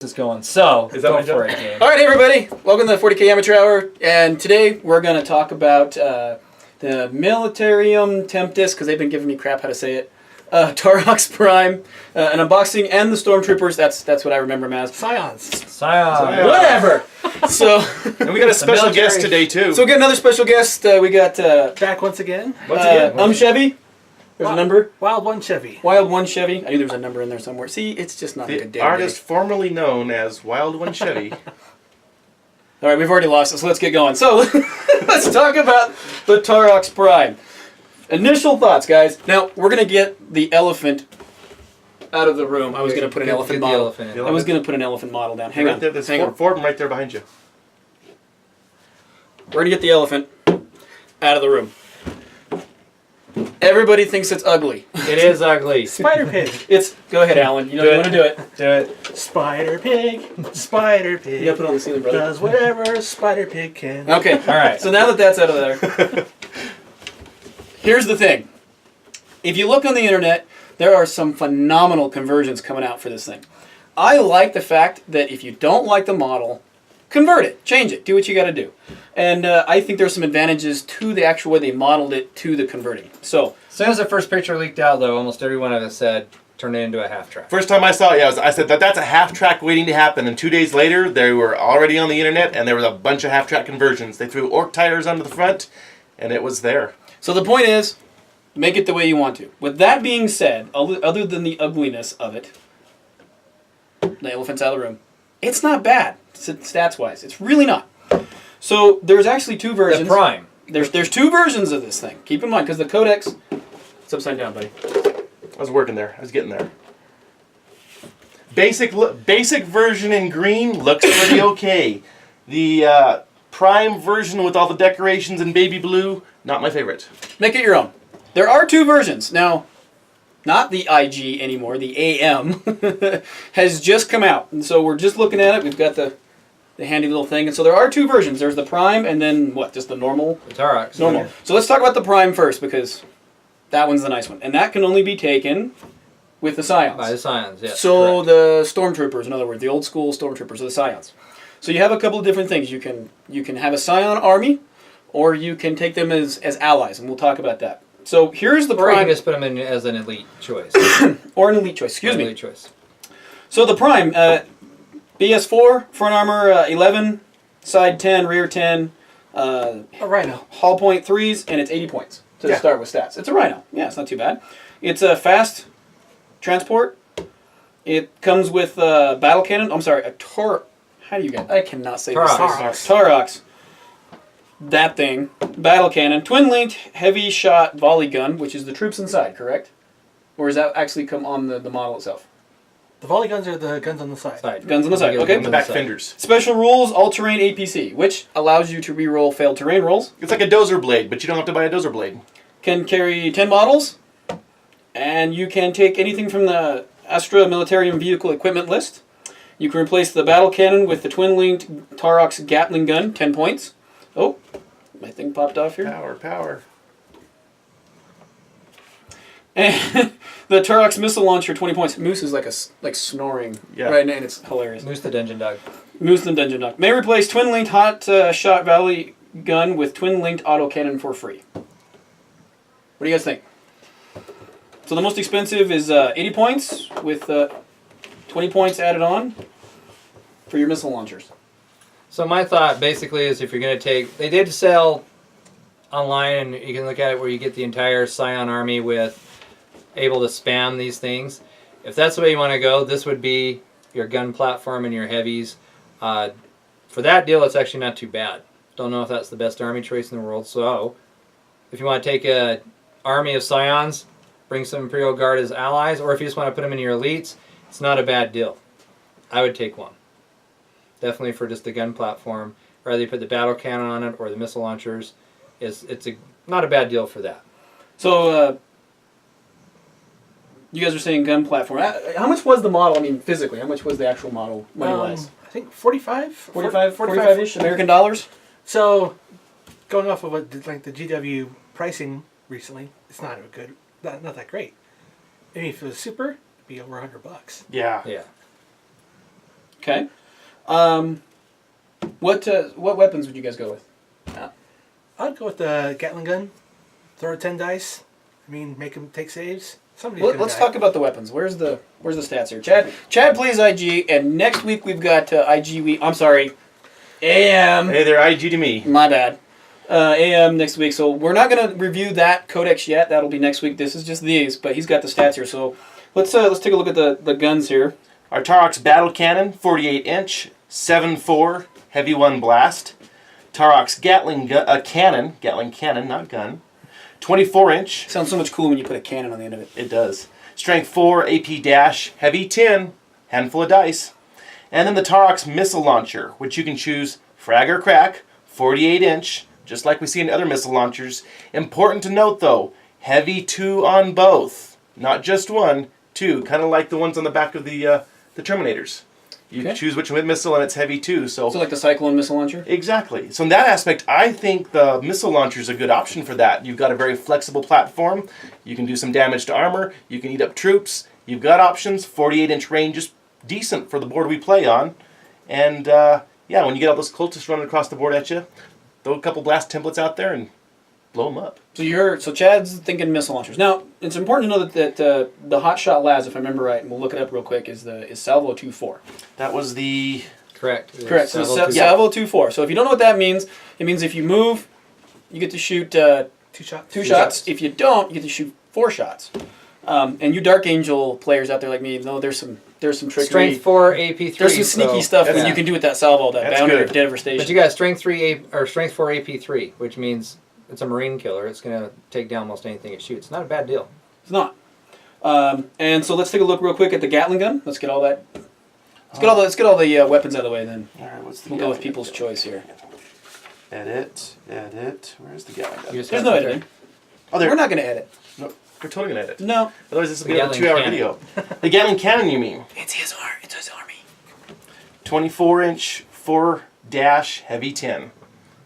us going. So, Is that go my for job? it, Gabe. All right, hey everybody. Welcome to the 40K Amateur Hour. And today we're going to talk about the Militarium Tempest, because they've been giving me crap how to say it. Tarox Prime, an unboxing, and the Stormtroopers. That's what I remember them as. Scions. Scions. Whatever. So, And we got a special military. guest today too. so we got another special guest. We got Back once again. Once again, Chevy. There's a number. Wild One Chevy. Wild One Chevy. I knew there was a number in there somewhere. See, it's just not a good the day. artist formerly known as Wild One Chevy. All right, we've already lost it, so let's get going. So, let's talk about the Tarox Prime. Initial thoughts, guys. Now, we're going to get the elephant out of the room. I was going to put an elephant model. I was going to put an elephant model down. Hang on. There, there's Hang on. four of them right there behind you. We're going to get the elephant out of the room. Everybody thinks it's ugly. It is ugly. Spider Pig. Go ahead, Alan. You know you want to do it. Do it. Spider Pig. Spider Pig. You got to put it on the ceiling, brother. Does whatever Spider Pig can. Okay. All right. So now that that's out of there, here's the thing. If you look on the internet, there are some phenomenal conversions coming out for this thing. I like the fact that if you don't like the model, convert it, change it, do what you got to do. And I think there's some advantages to the actual way they modeled it to the converting. So, As soon as the first picture leaked out, though, almost everyone of us said, turn it into a half track. First time I saw it, I said that's a half track waiting to happen. And 2 days later, they were already on the internet, and there was a bunch of half track conversions. They threw orc tires onto the front, and it was there. so the point is, make it the way you want to. With that being said, other than the ugliness of it, the elephant's out of the room, it's not bad, stats-wise. It's really not. So there's actually two versions. The Prime. There's two versions of this thing. Keep in mind, because the Codex... It's upside down, buddy. I was working there. I was getting there. Basic version in green looks pretty okay. The Prime version with all the decorations in baby blue, not my favorite. Make it your own. There are two versions. Now, not the IG anymore. The AM has just come out. And so we're just looking at it. We've got the handy little thing. And so there are two versions. There's the Prime and then what? Just the normal? The Tarox. Normal. So let's talk about the Prime first because that one's the nice one. And that can only be taken with the Scions. By the Scions, yes. So correct. the Stormtroopers, in other words, the old school Stormtroopers, or the Scions. So you have a couple of different things. You can have a Scion army, or you can take them as allies, and we'll talk about that. So here's the Or you Prime, can just put them in as an elite choice. or an elite choice. Excuse me. Elite choice. So the Prime, BS4, front armor 11, side 10, rear 10, A Rhino. hull point 3s, and it's 80 points to Yeah. start with stats. It's a Rhino. Yeah, it's not too bad. It's a fast transport. It comes with battle cannon. I'm sorry, how do you get? I cannot say Tarox. this. Tarox. That thing. Battle cannon. Twin-linked heavy shot volley gun, which is the troops inside, correct? Or does that actually come on the model itself? The volley guns are the guns on the side. Side. Guns on the side, Guns okay. on The the back side. fenders. Special rules, all-terrain APC, which allows you to re-roll failed terrain rolls. It's like a dozer blade, but you don't have to buy a dozer blade. Can carry 10 models, and you can take anything from the Astra Militarium Vehicle Equipment list. You can replace the battle cannon with the twin-linked Tarox Gatling gun, 10 points. Oh, my thing popped off here. Power. And the Tarox missile launcher, 20 points. Moose is like snoring right now, and it's hilarious. Moose the Dungeon Dog. Moose the Dungeon Dog. May replace twin-linked hot shot volley gun with twin-linked autocannon for free. What do you guys think? So the most expensive is 80 points with 20 points added on for your missile launchers. So my thought basically is if you're going to take... They did sell online, and you can look at it where you get the entire Scion army with able to spam these things. If that's the way you want to go, this would be your gun platform and your heavies. For that deal, it's actually not too bad. Don't know if that's the best army choice in the world. So if you want to take a army of Scions, bring some Imperial Guard as allies, or if you just want to put them in your elites, it's not a bad deal. I would take one. Definitely for just the gun platform. Rather you put the battle cannon on it or the missile launchers. It's not a bad deal for that. So you guys are saying gun platform. How much was the model? I mean, physically, how much was the actual model money-wise? I think 45? 45-ish American dollars? So, going off of what like the GW pricing recently, it's not not that great. I mean, if it was super, it'd be over $100. Yeah. Yeah. Okay. What weapons would you guys go with? I'd go with the Gatling gun. Throw 10 dice. I mean, make them take saves. Let's talk about the weapons. Where's the stats here? Chad plays IG, and next week we've got IG. I'm sorry, AM. Hey, they're IG to me. My bad. AM next week. So we're not going to review that codex yet. That'll be next week. This is just these, but he's got the stats here. So let's take a look at the guns here. Our Tarox battle cannon, 48-inch, 7.4, heavy 1 blast. Tarox Gatling cannon, not gun, 24-inch. Sounds so much cooler when you put a cannon on the end of it. It does. Strength 4, AP dash, heavy 10, handful of dice. And then the Tarox missile launcher, which you can choose frag or crack, 48-inch, just like we see in other missile launchers. Important to note though, heavy 2 on both, not just 1, 2, kind of like the ones on the back of the Terminators. You choose which missile and it's heavy 2. So like the Cyclone missile launcher? Exactly. So in that aspect, I think the missile launcher is a good option for that. You've got a very flexible platform. You can do some damage to armor. You can eat up troops. You've got options. 48-inch range is decent for the board we play on. And yeah, when you get all those cultists running across the board at you, throw a couple blast templates out there and blow them up. So Chad's thinking missile launchers. Now, it's important to know that the Hotshot Laz, if I remember right, and we'll look it up real quick, is Salvo 2.4. That was the... Correct. Correct. So Salvo 2.4. So if you don't know what that means, it means if you move, you get to shoot 2 shots. 2 shots. If you don't, you get to shoot 4 shots. And you Dark Angel players out there like me, know there's some trickery. Strength 4, AP 3. There's some sneaky stuff that you can do with that salvo, that boundary or devastation. But you got Strength 4, AP 3, which means it's a Marine killer. It's going to take down almost anything it shoots. Not a bad deal. It's not. And so let's take a look real quick at the Gatling gun. Let's get all that. Let's get all the weapons out of the way then. All right, we'll go with people's choice here. Edit. Where's the Gatling gun? There's no editing. Oh, there. We're not going to edit. No, we're totally going to edit. No. Otherwise this will be a 2-hour video. The Gatling cannon, you mean? It's his army. 24-inch, 4- heavy 10.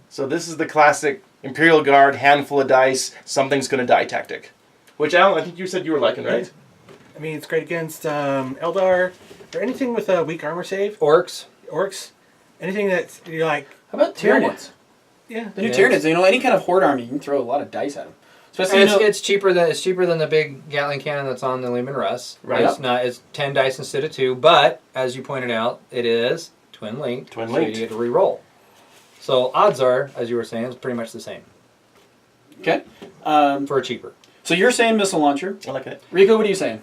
So this is the classic Imperial Guard, handful of dice, something's going to die tactic. Which, Alan, I think you said you were liking, right? I mean, it's great against Eldar or anything with a weak armor save. Orcs. Anything that you're like... How about Tyranids? Yeah. The new Tyranids, any kind of horde army, you can throw a lot of dice at them. Especially it's cheaper than the big Gatling cannon that's on the Lehman Russ. Right. It's 10 dice instead of 2, but as you pointed out, it is twin linked. So you get to re-roll. So odds are, as you were saying, it's pretty much the same. Okay. For cheaper. So you're saying missile launcher. I like it. Rico, what are you saying?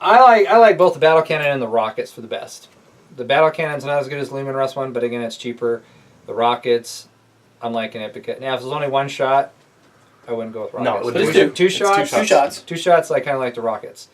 I like both the battle cannon and the rockets for the best. The battle cannon's not as good as the Lehman Russ one, but again, it's cheaper. The rockets, I'm liking it because now if there's only 1 shot, I wouldn't go with rockets. No, but it's 2 shots. 2 shots. 2 shots. I kind of like the rockets.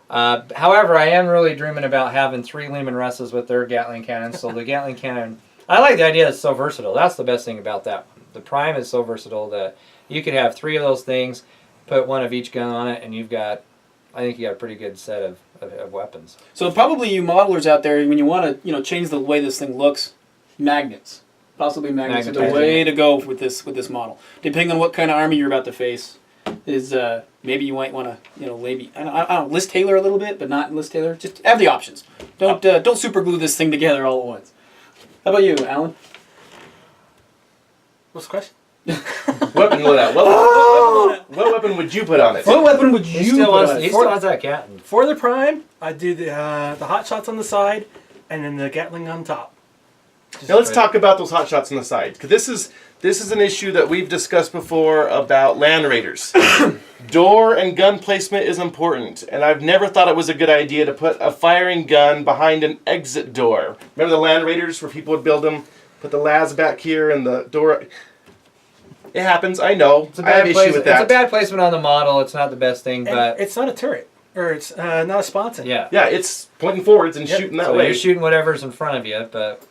However, I am really dreaming about having 3 Lehman Russes with their Gatling cannons. So the Gatling cannon, I like the idea that it's so versatile. That's the best thing about that one. The Prime is so versatile that you could have 3 of those things, put 1 of each gun on it, and I think you got a pretty good set of weapons. So probably you modelers out there, when you want to change the way this thing looks, magnets. Possibly magnets are the way to go with this model. Depending on what kind of army you're about to face, is maybe you might want to maybe I don't know, list tailor a little bit, but not list tailor. Just have the options. Don't super glue this thing together all at once. How about you, Alan? What's the question? Weapon load out. What weapon would you put on it? What weapon would you put on it? He still wants that cannon. For the Prime, I'd do the Hotshots on the side and then the Gatling on top. Now let's talk about those hot shots on the side, because this is an issue that we've discussed before about land raiders. Door and gun placement is important, and I've never thought it was a good idea to put a firing gun behind an exit door. Remember the land raiders where people would build them, put the Laz back here and the door. It happens, I know. I have issue with that. It's a bad placement on the model. It's not the best thing, but it's not a turret or it's not a sponson. Yeah, it's pointing forwards and shooting that so way. You're shooting whatever's in front of you, but.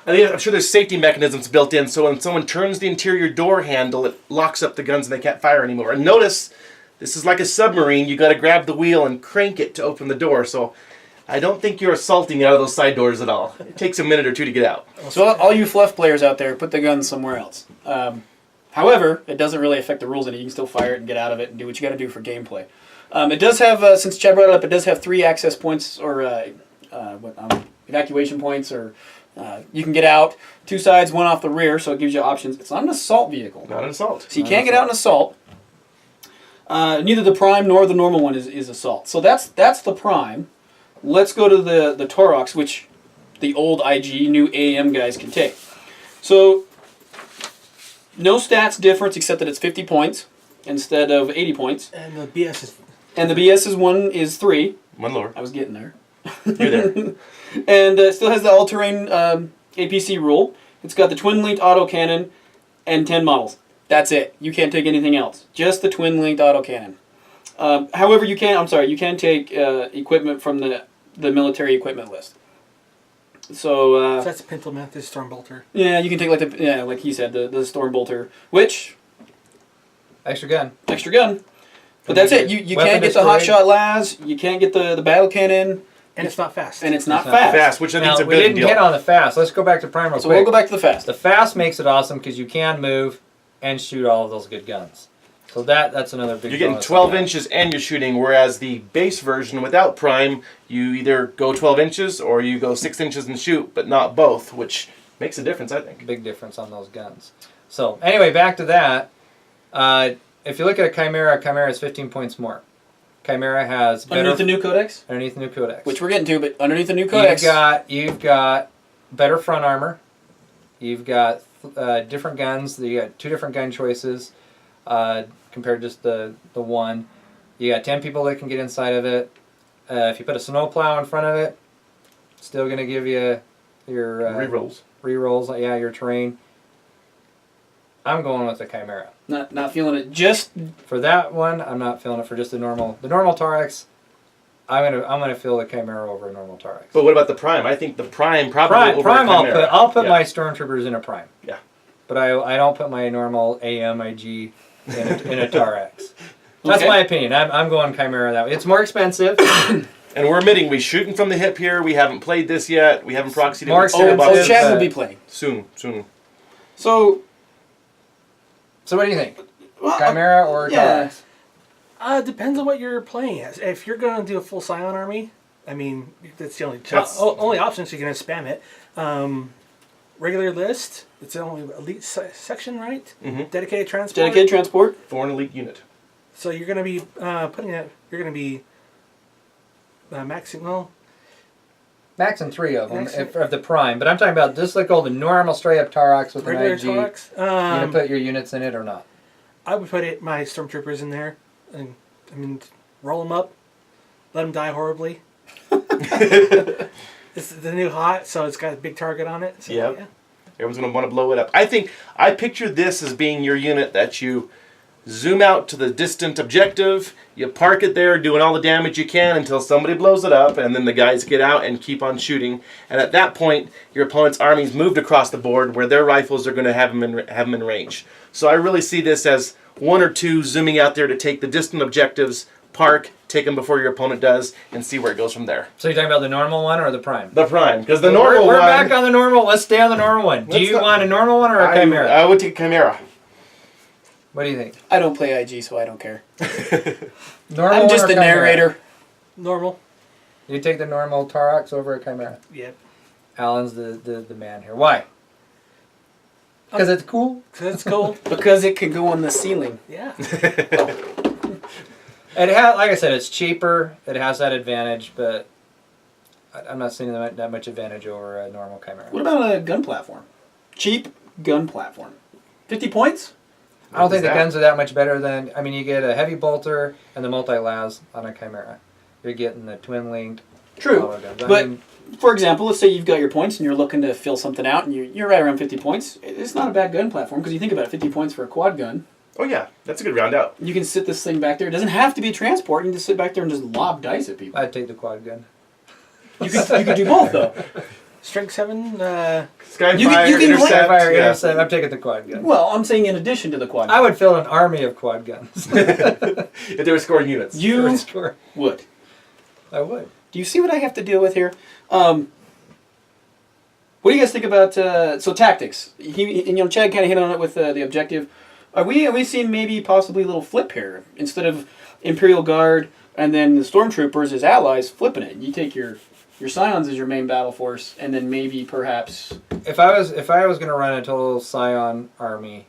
I'm sure there's safety mechanisms built in, so when someone turns the interior door handle, it locks up the guns and they can't fire anymore. And notice, this is like a submarine. You got to grab the wheel and crank it to open the door. So I don't think you're assaulting out of those side doors at all. It takes a minute or 2 to get out. So all you fluff players out there, put the guns somewhere else. However, it doesn't really affect the rules in it. You can still fire it and get out of it and do what you got to do for gameplay. It does have, since Chad brought it up, it does have 3 access points, or evacuation points, or you can get out 2 sides, 1 off the rear, so it gives you options. It's not an assault vehicle. Not an assault. So you can't get out in assault. Neither the Prime nor the normal one is assault. So that's the Prime. Let's go to the Tarox, which the old IG, new AM guys can take. So no stats difference except that it's 50 points instead of 80 points. And the BS is... And the BS's one is 3. One lower. I was getting there. You're there. And it still has the all-terrain APC rule. It's got the twin-linked autocannon and 10 models. That's it. You can't take anything else. Just the twin-linked autocannon. However, you can take equipment from the military equipment list. So that's a Pintle Method Stormbolter. yeah, you can take like he said, the Stormbolter, which Extra gun. extra gun. But that's it. You Weapon can't get the destroyed. hotshot las. You can't get the battle cannon, And it's not fast. and it's not not fast. Fast, which I think Now, is a we good didn't deal. hit on the fast. Let's go back to Prime real So quick. we'll go back to the fast. The fast makes it awesome because you can move and shoot all of those good guns. So that's another big You're getting bonus 12 on that. inches and you're shooting, whereas the base version without Prime, you either go 12 inches or you go 6 inches and shoot, but not both, which makes a difference, I think. Big difference on those guns. So anyway, back to that. If you look at a Chimera, Chimera is 15 points more. Chimera has better Underneath the new codex, underneath the new codex. which we're getting to, but underneath the new codex, You've got better front armor. You've got different guns. You got 2 different gun choices compared to just the one. You got 10 people that can get inside of it. If you put a snowplow in front of it, it's still going to give you your Rerolls. rerolls. Yeah, your terrain. I'm going with the Chimera. not feeling it. Just For that one, I'm not feeling it. For just the normal Tarox, I'm gonna feel the Chimera over a normal Tarox. But what about the Prime? I think the Prime probably over Prime, the Chimera. I'll put Yeah. my Stormtroopers in a Prime. Yeah. But I don't put my normal AMIG in a Tarox. That's Okay. my opinion. I'm going Chimera that way. It's more expensive. And we're admitting we're shooting from the hip here. We haven't played this yet. We haven't proxied it. More with expensive. Starbucks. Chad will be playing. Soon. So So what do you think? well, Chimera or yeah. Tarox? Depends on what you're playing as. If you're going to do a full Scion army, I mean, that's the only only option, so you're going to spam it. Regular list, it's only elite section, right? Mhm. Dedicated transport. dedicated transport. For an elite unit. So you're going to be putting it. You're going to be maxing. Well, Maxing 3 of them Maxing- of the Prime. But I'm talking about just like all the normal straight up Tarox with an regular IG. Tarox. You gonna put your units in it or not? I would put my stormtroopers in there, and I mean, roll them up, let them die horribly. It's the new hot, so it's got a big target on it. So, Yep. yeah. Everyone's going to want to blow it up. I picture this as being your unit that you zoom out to the distant objective, you park it there, doing all the damage you can until somebody blows it up, and then the guys get out and keep on shooting. And at that point, your opponent's army's moved across the board where their rifles are going to have them in range. So I really see this as 1 or 2 zooming out there to take the distant objectives, park, take them before your opponent does, and see where it goes from there. So you're talking about the normal one or the Prime? The Prime, because the So normal we're one... back on the normal. Let's stay on the normal one. Do Let's you not- want a normal one or a Chimera? I would take Chimera. What do you think? I don't play IG, so I don't care. Normal I'm one just or a Chimera? narrator. Normal. You take the normal Tarox over a Chimera. Yep. Alan's the man here. Why? Because it's cool. That's cool. Because it can go on the ceiling. Yeah. It has, like I said, it's cheaper. It has that advantage, but I'm not seeing that much advantage over a normal Chimera. What about a gun platform? Cheap gun platform. 50 points? I don't think What the is that? guns are that much better than. I mean, you get a heavy bolter and the multi-las on a Chimera. You're getting the twin-linked. True. auto guns. I But, mean, for example, let's say you've got your points and you're looking to fill something out and you're right around 50 points. It's not a bad gun platform because you think about it, 50 points for a quad gun. Oh yeah, that's a good round out. You can sit this thing back there. It doesn't have to be transport. You can just sit back there and just lob dice at people. I'd take the quad gun. You could do both, though. Strength 7. Skyfire, You can play- intercept. Fire, yeah. intercept. I'm taking the quad gun. Well, I'm saying in addition to the quad gun. I would fill an army of quad guns. If they were scoring units. You Sure. would. I would. Do you see what I have to deal with here? What do you guys think about so tactics? Chad kind of hit on it with the objective. Are we seeing maybe possibly a little flip here instead of Imperial Guard and then the Stormtroopers as allies flipping it? You take your your Scions as your main battle force, and then maybe perhaps. If I was going to run a total Scion army,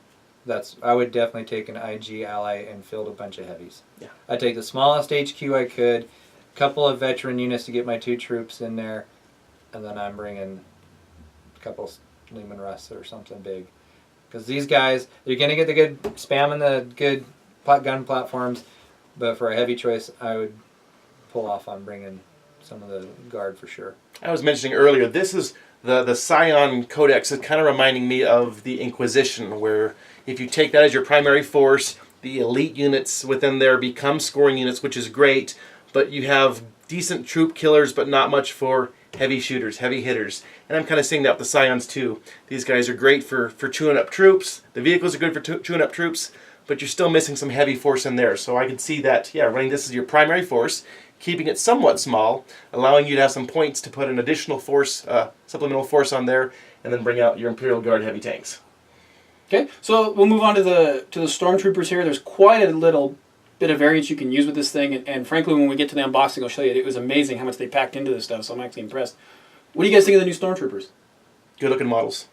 I would definitely take an IG ally and field a bunch of heavies. Yeah. I'd take the smallest HQ I could, a couple of veteran units to get my 2 troops in there, and then I'm bringing a couple Lehman Russ or something big. Because these guys, you're going to get the good spam and the good gun platforms, but for a heavy choice, I would pull off on bringing some of the guard for sure. I was mentioning earlier, this is the Scion Codex is kind of reminding me of the Inquisition, where if you take that as your primary force, the elite units within there become scoring units, which is great, but you have decent troop killers, but not much for heavy shooters, heavy hitters. And I'm kind of seeing that with the Scions too. These guys are great for chewing up troops. The vehicles are good for chewing up troops, but you're still missing some heavy force in there. So I could see that, yeah, running this as your primary force, keeping it somewhat small, allowing you to have some points to put an additional force, supplemental force on there, and then bring out your Imperial Guard heavy tanks. Okay, so we'll move on to the Stormtroopers here. There's quite a little bit of variance you can use with this thing, and frankly, when we get to the unboxing, I'll show you. It was amazing how much they packed into this stuff, so I'm actually impressed. What do you guys think of the new Stormtroopers? Good looking models.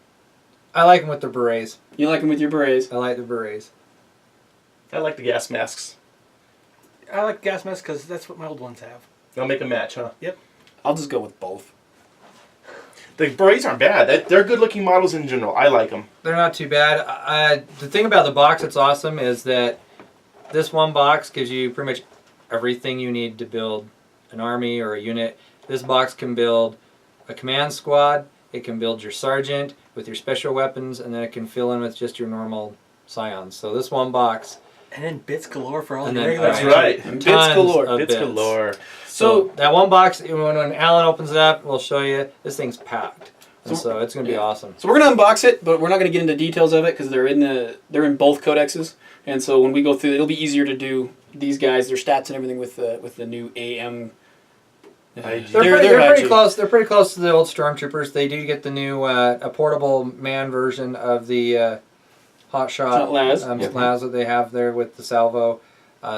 I like them with their berets. You like them with your berets? I like the berets. I like the gas masks. I like gas masks because that's what my old ones have. They'll make a match, huh? Yep. I'll just go with both. The berets aren't bad. They're good looking models in general. I like them. They're not too bad. The thing about the box that's awesome is that this one box gives you pretty much everything you need to build an army or a unit. This box can build a command squad, it can build your sergeant with your special weapons, and then it can fill in with just your normal Scions. So this one box. And then bits galore for all And the then- regular. That's right. Tons Bits galore. of Bits galore. So that one box, when Alan opens it up, we'll show you, this thing's packed. And so it's going to be awesome. So we're going to unbox it, but we're not going to get into details of it because they're in both codexes, and so when we go through, it'll be easier to do these guys, their stats and everything with the new AM. They're pretty close. They're pretty close to the old Stormtroopers. They do get the new a portable man version of the Hotshot las that they have there with the salvo.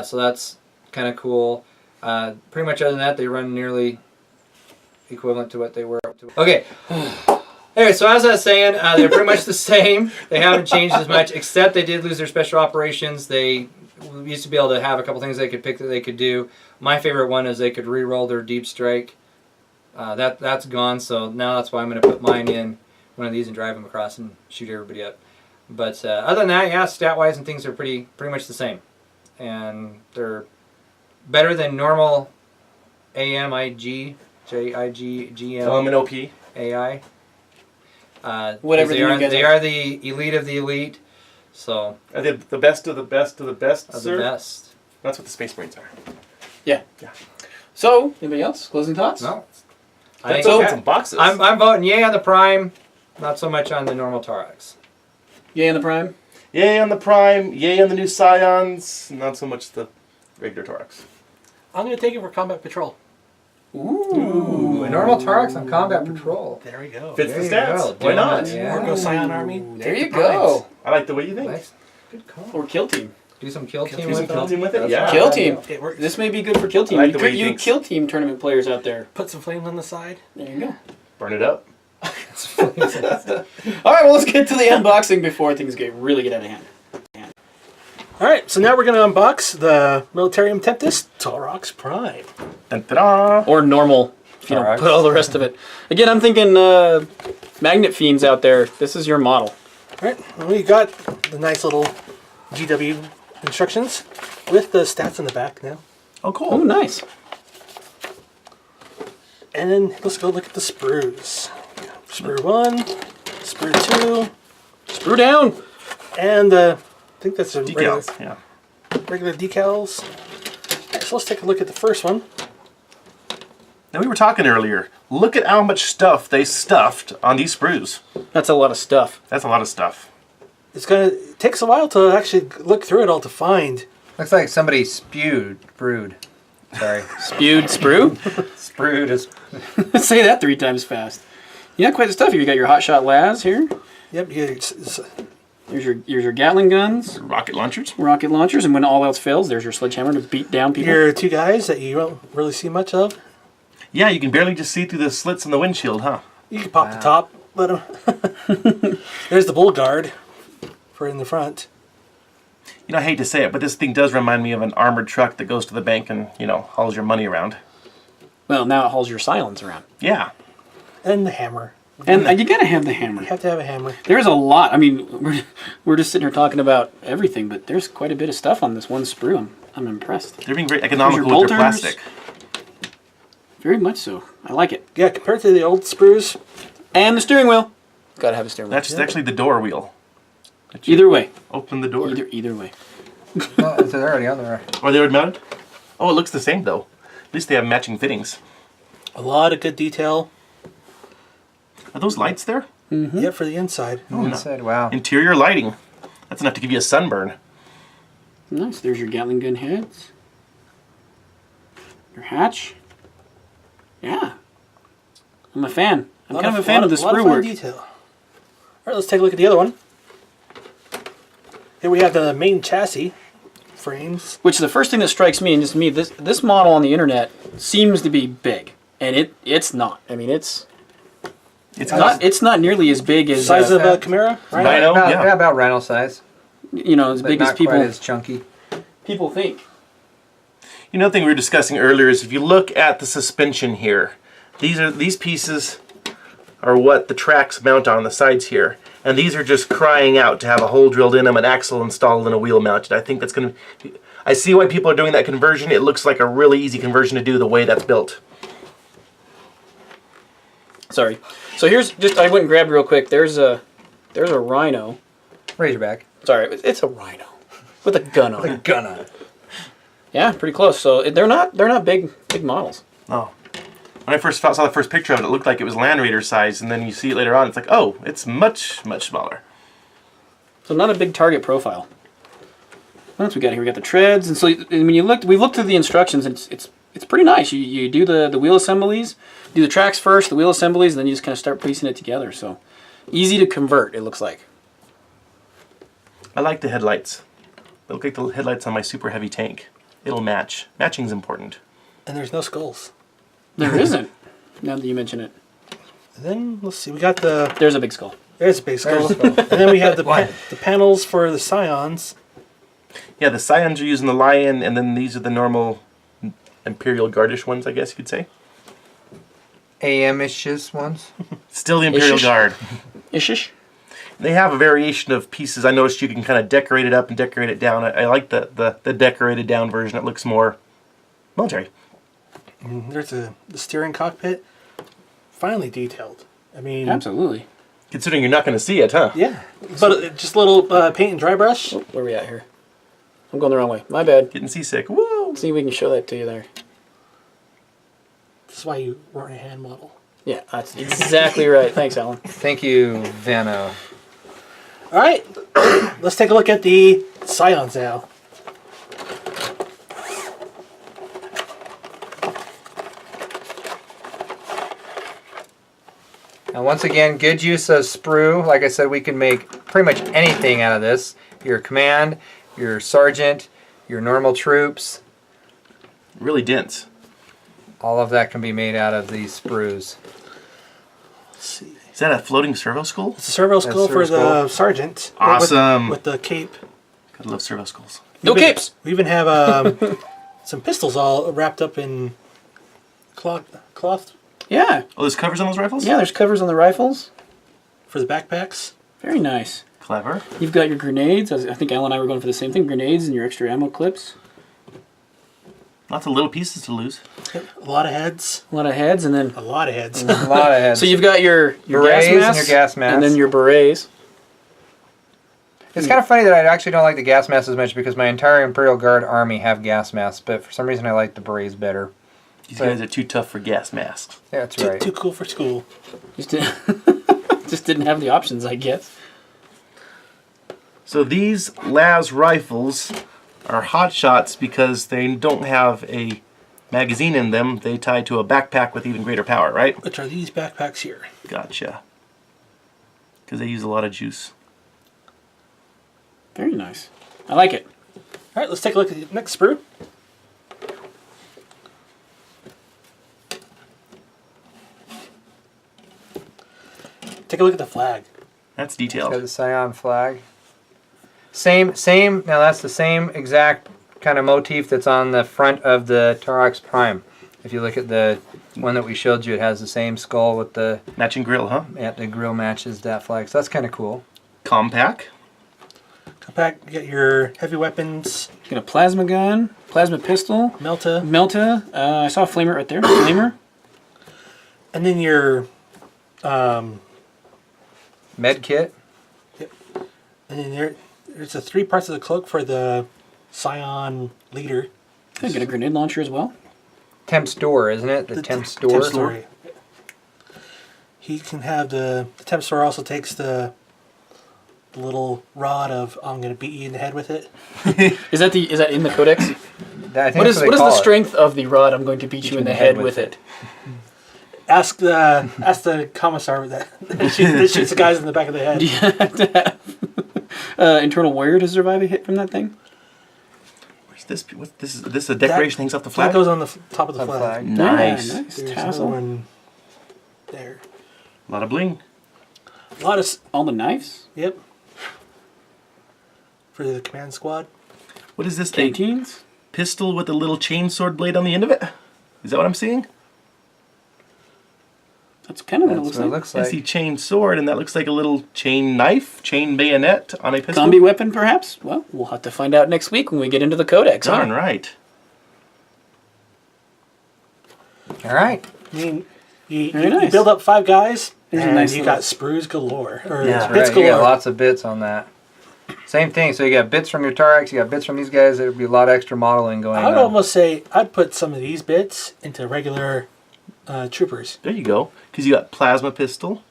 So that's kind of cool. Pretty much other than that, they run nearly equivalent to what they were up to. Okay. Anyway, so as I was saying, they're pretty much the same. They haven't changed as much, except they did lose their special operations. They used to be able to have a couple things they could pick that they could do. My favorite one is they could re-roll their deep strike. That's gone, so now that's why I'm going to put mine in one of these and drive them across and shoot everybody up. But other than that, yeah, stat-wise and things are pretty much the same. And they're better than normal AMIG, JIG, GM, Element OP. AI. Whatever they are the elite of the elite. So Are they the best of the best of the best, of sir? the best. That's what the Space Marines are. Yeah. So, anybody else? Closing thoughts? No. Let's open some boxes. I'm voting yay on the Prime, not so much on the normal Tarox. Yay on the Prime? Yay on the Prime, yay on the new Scions, not so much the regular Tarox. I'm going to take it for combat patrol. Ooh, a normal Tarox on combat patrol. There we go. Fits There the you stats. go. Why not? Yeah. Or go Scion Army. There take you the primes. go. I like the way you think. Nice. Good call. Or Kill Team. Do some kill team Do with some kill them. team with it? That's Yeah. right. Kill Team. It works. This may be good for Kill Team. I like the way he you thinks. Kill Team tournament players out there. Put some flames on the side. There you go. Burn it up. All right, well, let's get to the unboxing before things really get out of hand. All right, so now we're going to unbox the Militarium Tempest Tarox Prime. Dun-dun-dun. Or normal, if you don't Tarox. put all the rest of it. Again, I'm thinking Magnet Fiends out there. This is your model. All right, well, we got the nice little GW instructions with the stats in the back now. Oh, cool. Oh, nice. And then let's go look at the sprues. Sprue 1, Sprue 2, Sprue down. and I think that's a Decals. Yeah. regular decals. All right, so let's take a look at the first one. Now we were talking earlier. Look at how much stuff they stuffed on these sprues. That's a lot of stuff. That's a lot of stuff. It takes a while to actually look through it all to find. Looks like somebody brewed. Sorry. Spewed Sprue? Sprued is. Say that 3 times fast. You got quite the stuff here. You got your Hotshot las here. Yep, Here's your Gatling guns, Rocket launchers. rocket launchers, and when all else fails, there's your sledgehammer to beat down people. your 2 guys that you don't really see much of. Yeah, you can barely just see through the slits in the windshield, huh? You can pop the top, let them. There's the bull guard for in the front. You know, I hate to say it, but this thing does remind me of an armored truck that goes to the bank and, you know, hauls your money around. Well, now it hauls your Scions around. Yeah. And the hammer. And you gotta have the hammer. You have to have a hammer. There's a lot. I mean, we're just sitting here talking about everything, but there's quite a bit of stuff on this one sprue. I'm impressed. They're being very economical with their plastic. Very much so. I like it. Yeah, compared to the old sprues. And the steering wheel. Gotta have a steering wheel. That's just actually the door wheel. Either way. Open the door. Either way. Well, they're already on there. Are they already mounted? Oh, it looks the same though. At least they have matching fittings. A lot of good detail. Are those lights there? Mm-hmm. Yeah, for the inside. Oh, inside, wow. Interior lighting. That's enough to give you a sunburn. Nice. There's your Gatling gun heads. Your hatch. Yeah. I'm a fan. I'm kind of a fan of the sprue work. Detail. All right, let's take a look at the other one. Here we have the main chassis frames. Which the first thing that strikes me, and just me, this model on the internet seems to be big, and it's not. I mean, it's not nearly as big as Size of a Chimera, right? Rhino, yeah. About Rhino size. You know, as But big as not quite people as chunky. think. You know, the thing we were discussing earlier is if you look at the suspension here, these pieces are what the tracks mount on the sides here. And these are just crying out to have a hole drilled in them, an axle installed, and a wheel mounted. I think that's going to... I see why people are doing that conversion. It looks like a really easy conversion to do the way that's built. Sorry. So here's just, I went and grabbed real quick. There's a Rhino. Razorback. Sorry, it's a Rhino with a gun on it. Gun on it. Yeah, pretty close. So they're not big models. Oh. When I first saw the first picture of it, it looked like it was Land Raider size, and then you see it later on, it's like, oh, it's much, much smaller. So not a big target profile. What else we got here? We got the treads, and so when you look, we looked through the instructions, and it's pretty nice. You do the wheel assemblies, do the tracks first, the wheel assemblies, and then you just kind of start piecing it together. So easy to convert, it looks like. I like the headlights. They look like the headlights on my super heavy tank. It'll match. Matching's important. And there's no skulls. There isn't. Now that you mention it, And then, let's see, we got the... there's a big skull. There's a big skull. And then we have the panels for the Scions. Yeah, the Scions are using the Lion, and then these are the normal Imperial Guardish ones, I guess you could say. AM-ish ones. Still the Imperial Ish-ish. Guard. Ish-ish. They have a variation of pieces. I noticed you can kind of decorate it up and decorate it down. I like the decorated down version. It looks more military. There's the steering cockpit. Finely detailed. I mean... Absolutely. Considering you're not going to see it, huh? Yeah. But just a little paint and dry brush. Oh, where are we at here? I'm going the wrong way. My bad. Getting seasick. Woo! See if we can show that to you there. This is why you weren't a hand model. Yeah, that's exactly right. Thanks, Alan. Thank you, Vano. All right. Let's take a look at the Scions now. Now, once again, good use of sprue. Like I said, we can make pretty much anything out of this. Your command, your sergeant, your normal troops. Really dense. All of that can be made out of these sprues. Let's see. Is that a floating servo skull? It's a servo skull for servo the sergeant. Awesome. With the cape. Gotta love servo skulls. No capes! We even have some pistols all wrapped up in cloth Yeah. Oh, there's covers on those rifles? Yeah, there's covers on the rifles. for the backpacks. Very nice. Clever. You've got your grenades. I think Alan and I were going for the same thing. Grenades and your extra ammo clips. Lots of little pieces to lose. A lot of heads. A lot of heads, and then... A lot of heads. A lot of heads. So you've got your berets gas masks, and your gas masks. and then your berets. It's kind of funny that I actually don't like the gas masks as much because my entire Imperial Guard army have gas masks, but for some reason I like the berets better. These guys are too tough for gas masks. Yeah, that's too, right. too cool for school. Just didn't have the options, I guess. So these Las rifles are Hotshots because they don't have a magazine in them. They tie to a backpack with even greater power, right? Which are these backpacks here? Gotcha. Because they use a lot of juice. Very nice. I like it. All right, let's take a look at the next sprue. Take a look at the flag. That's Got detailed. the Scion flag. Same. Now that's the same exact kind of motif that's on the front of the Tarox Prime. If you look at the one that we showed you, it has the same skull with the Matching grill, huh? the grill matches that flag. So that's kind of cool. Compact. Compact, you get your heavy weapons. Got a plasma gun, plasma pistol, Melta. I saw a flamer right there. Flamer. And then your Med kit. and then there's the 3 parts of the cloak for the Scion leader. I get a grenade launcher as well. Temp store, isn't it? The temp store. Temp store. He can have the temp store also takes the little rod of I'm gonna beat you in the head with it. Is that in the codex? I think What that's is they the call it. strength of the rod? I'm going to beat you in the head with it. Ask the commissar that shoots the guys in the back of the head. Do you have to have internal warrior to survive a hit from that thing? Where's this? What's this? Is this a decoration hangs off the That flag? goes on the top of the On the flag. flag. Nice. Yeah, nice. There's another Tassel. one there. A lot of bling. A lot of All the knives. yep. For the command squad. What is this? A K-teens. pistol with a little chainsword blade on the end of it? Is that what I'm seeing? That's kind of what it That's looks what it like. looks I like. see chain sword, and that looks like a little chain knife, chain bayonet on a pistol. Zombie weapon, perhaps? Well, we'll have to find out next week when we get into the codex. huh? Darn right. All right. I mean, you Very nice. build up 5 guys, There's a and nice you little- got sprues galore. Or Yeah. bits Right, you galore. got lots of bits on that. Same thing. So you got bits from your Tarox, you got bits from these guys. There'd be a lot of extra modeling going I would on. almost say I'd put some of these bits into regular troopers. There you go. Because you got plasma pistol.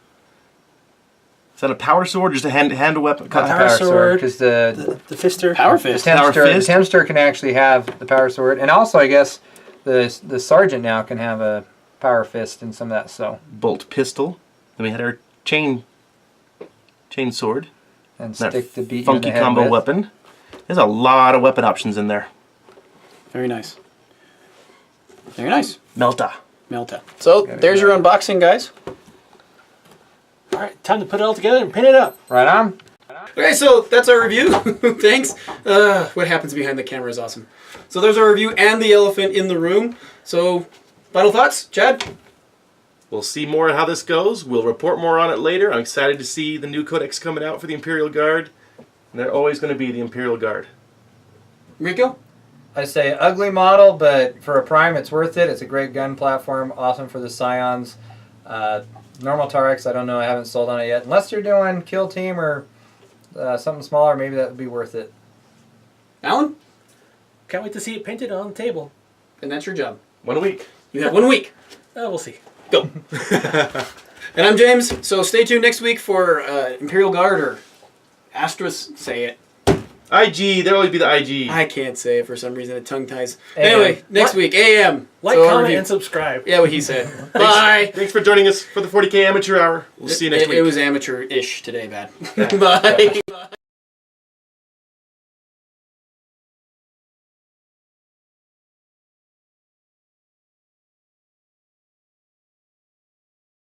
Is that a power sword or just a hand weapon? Power sword, because the The fister. Power the fist. Power fist. Tempster can actually have the power sword, and also I guess the sergeant now can have a power fist and some of that. So Bolt pistol. Then we had our chain sword. and That stick the beat you in funky the head combo with. weapon. There's a lot of weapon options in there. Very nice. Very nice. Melta. Melta. So, there's your unboxing, guys. All right, time to put it all together and pin it up. Right on. Okay, so that's our review. Thanks. What happens behind the camera is awesome. So there's our review and the elephant in the room. So, final thoughts, Chad? We'll see more on how this goes. We'll report more on it later. I'm excited to see the new codex coming out for the Imperial Guard. And they're always going to be the Imperial Guard. Rico? I say ugly model, but for a prime, it's worth it. It's a great gun platform. Awesome for the Scions. Normal Tarox, I don't know. I haven't sold on it yet. Unless you're doing Kill Team or something smaller, maybe that would be worth it. Alan? Can't wait to see it painted on the table. And that's your job. 1 week. You have 1 week. We'll see. Go. And I'm James, so stay tuned next week for Imperial Guard or Astros, say it. IG. There'll always be the IG. I can't say it for some reason, it tongue ties. AM. Anyway, next week, AM. Like, So, comment, review. and subscribe. Yeah, what he said. Bye. Thanks for joining us for the 40K Amateur Hour. We'll see you next week. It was amateur-ish today, bad. Bye.